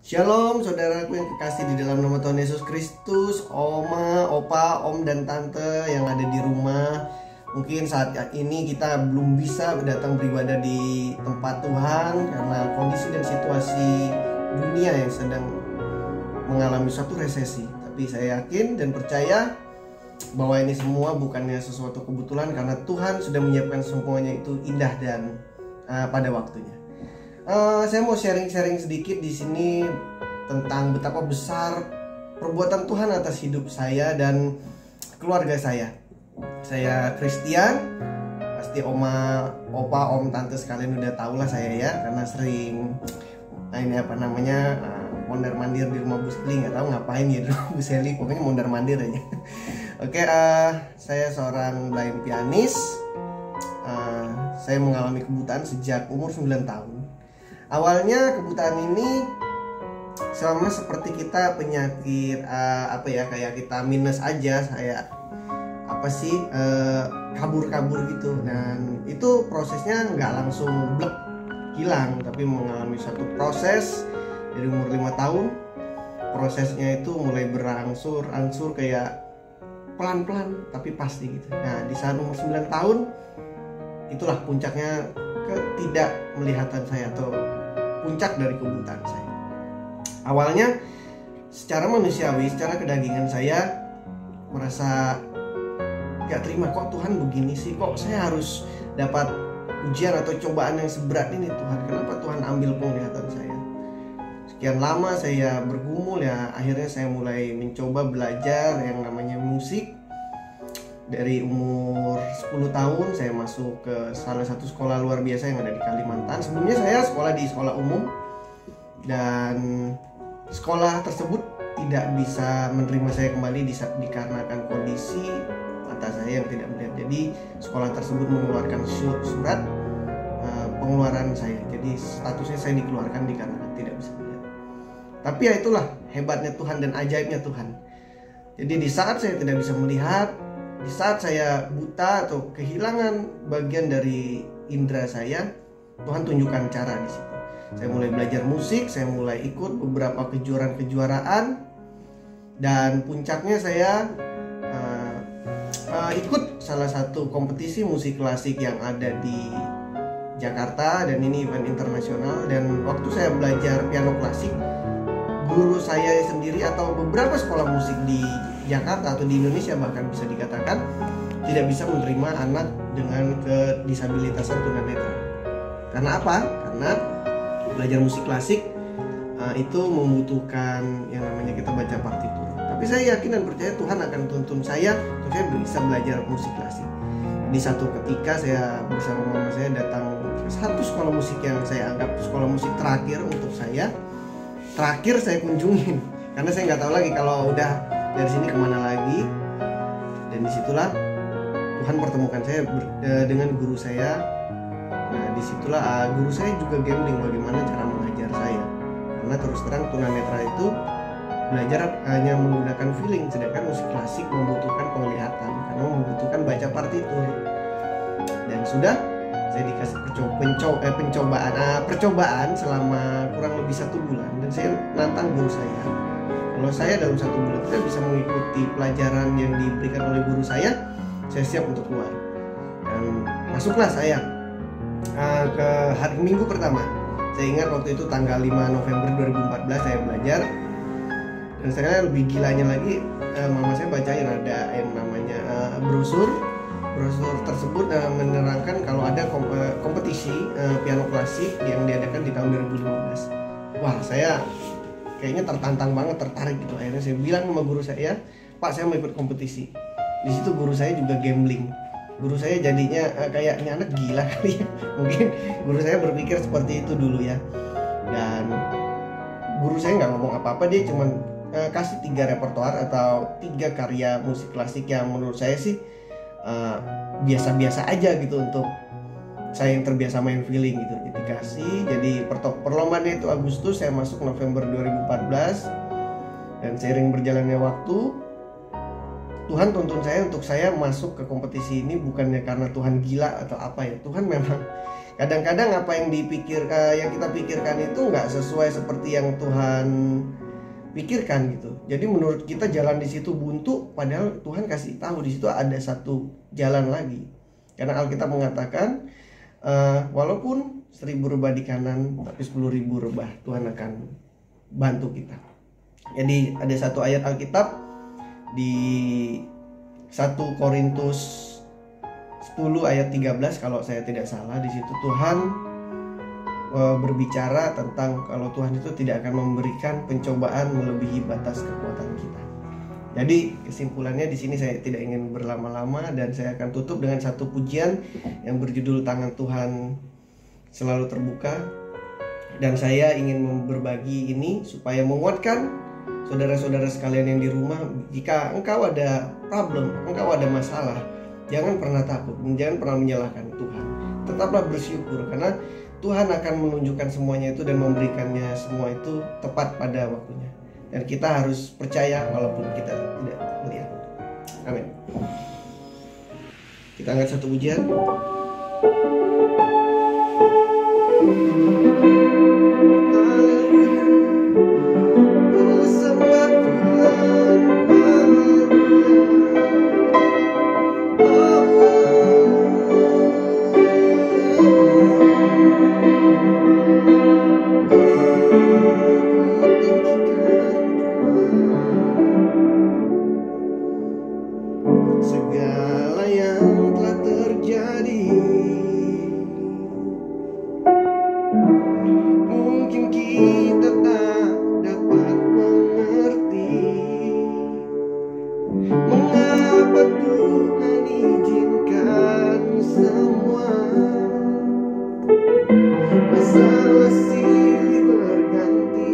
Shalom saudaraku yang kekasih di dalam nama Tuhan Yesus Kristus, Oma, Opa, Om dan Tante yang ada di rumah. Mungkin saat ini kita belum bisa datang beribadah di tempat Tuhan karena kondisi dan situasi dunia yang sedang mengalami suatu resesi. Tapi saya yakin dan percaya bahwa ini semua bukannya sesuatu kebetulan karena Tuhan sudah menyiapkan semuanya itu indah dan pada waktunya. Saya mau sharing sedikit di sini tentang betapa besar perbuatan Tuhan atas hidup saya dan keluarga saya. Saya Christian, pasti Oma, Opa, Om, Tante sekalian udah tau lah saya ya, karena sering mondar mandir di rumah Bu Seli, nggak tahu ngapain ya di rumah Bu Seli, pokoknya mondar mandir aja. Oke, saya seorang blind pianis. Saya mengalami kebutaan sejak umur 9 tahun. Awalnya kebutaan ini sama seperti kita penyakit kayak kita minus aja, saya kabur gitu, dan itu prosesnya nggak langsung blek hilang, tapi mengalami satu proses dari umur 5 tahun. Prosesnya itu mulai berangsur-angsur kayak pelan-pelan tapi pasti gitu. Nah, di saat umur 9 tahun itulah puncaknya ketidakmelihatan saya atau puncak dari kebutaan saya. Awalnya secara manusiawi, secara kedagingan saya merasa gak terima, kok Tuhan begini sih, kok saya harus dapat ujian atau cobaan yang seberat ini Tuhan, kenapa Tuhan ambil penglihatan saya. Sekian lama saya bergumul ya, akhirnya saya mulai mencoba belajar yang namanya musik. Dari umur 10 tahun saya masuk ke salah satu sekolah luar biasa yang ada di Kalimantan. Sebelumnya saya sekolah di sekolah umum, dan sekolah tersebut tidak bisa menerima saya kembali dikarenakan kondisi mata saya yang tidak melihat. Jadi sekolah tersebut mengeluarkan surat pengeluaran saya. Jadi statusnya saya dikeluarkan dikarenakan tidak bisa melihat. Tapi ya itulah hebatnya Tuhan dan ajaibnya Tuhan. Jadi di saat saya tidak bisa melihat, di saat saya buta atau kehilangan bagian dari indera saya, Tuhan tunjukkan cara di situ. Saya mulai belajar musik, saya mulai ikut beberapa kejuaraan, dan puncaknya saya ikut salah satu kompetisi musik klasik yang ada di Jakarta, dan ini event internasional. Dan waktu saya belajar piano klasik, guru saya sendiri atau beberapa sekolah musik di Jakarta atau di Indonesia bahkan bisa dikatakan tidak bisa menerima anak dengan kedisabilitasan tunanetra. Karena apa? Karena belajar musik klasik itu membutuhkan yang namanya kita baca partitur. Tapi saya yakin dan percaya Tuhan akan tuntun saya untuk saya bisa belajar musik klasik. Di satu ketika saya bersama mama saya datang ke satu sekolah musik yang saya anggap sekolah musik terakhir untuk saya. Terakhir saya kunjungin, karena saya nggak tahu lagi kalau udah dari sini kemana lagi. Dan disitulah Tuhan pertemukan saya dengan guru saya. Nah, disitulah guru saya juga gambling bagaimana cara mengajar saya, karena terus terang tunanetra itu belajar hanya menggunakan feeling, sedangkan musik klasik membutuhkan penglihatan karena membutuhkan baca partitur. Dan sudah saya dikasih percobaan selama kurang lebih 1 bulan, dan saya nantang guru saya, kalau saya dalam 1 bulan tidak bisa mengikuti pelajaran yang diberikan oleh guru saya siap untuk keluar. Dan masuklah saya ke hari Minggu pertama. Saya ingat waktu itu tanggal 5 November 2014 saya belajar, dan saya lebih gilanya lagi, mama saya bacain ada yang namanya brosur tersebut menerangkan kalau ada kompetisi piano klasik yang diadakan di tahun 2015. Wah, saya kayaknya tertantang banget, tertarik gitu. Akhirnya saya bilang sama guru saya, Pak, saya mau ikut kompetisi. Di situ guru saya juga gambling. Guru saya jadinya kayak ini anak gila kali ya. Mungkin guru saya berpikir seperti itu dulu ya. Dan guru saya nggak ngomong apa-apa, dia cuma kasih 3 repertoar atau 3 karya musik klasik yang menurut saya sih biasa-biasa aja gitu untuk saya yang terbiasa main feeling gitu. Jadi perlombaannya itu Agustus, saya masuk November 2014. Dan seiring berjalannya waktu, Tuhan tuntun saya untuk saya masuk ke kompetisi ini bukannya karena Tuhan gila atau apa ya. Tuhan memang Kadang-kadang apa yang yang kita pikirkan itu nggak sesuai seperti yang Tuhan pikirkan gitu. Jadi menurut kita jalan di situ buntu, padahal Tuhan kasih tahu di situ ada satu jalan lagi. Karena Alkitab mengatakan walaupun 1000 rebah di kanan, tapi 10.000 rebah Tuhan akan bantu kita. Jadi ada satu ayat Alkitab di 1 Korintus 10 ayat 13 kalau saya tidak salah. Di situ Tuhan berbicara tentang kalau Tuhan itu tidak akan memberikan pencobaan melebihi batas kekuatan kita. Jadi kesimpulannya di sini saya tidak ingin berlama-lama dan saya akan tutup dengan satu pujian yang berjudul Tangan Tuhan Selalu Terbuka. Dan saya ingin berbagi ini supaya menguatkan saudara-saudara sekalian yang di rumah. Jika engkau ada problem, engkau ada masalah, jangan pernah takut, jangan pernah menyalahkan Tuhan. Tetaplah bersyukur karena Tuhan akan menunjukkan semuanya itu dan memberikannya semua itu tepat pada waktunya. Dan kita harus percaya walaupun kita tidak melihat. Amin. Kita angkat satu pujian. Segala yang telah terjadi mungkin kita tak dapat mengerti mengapa Tuhan izinkan semua masalah silih berganti.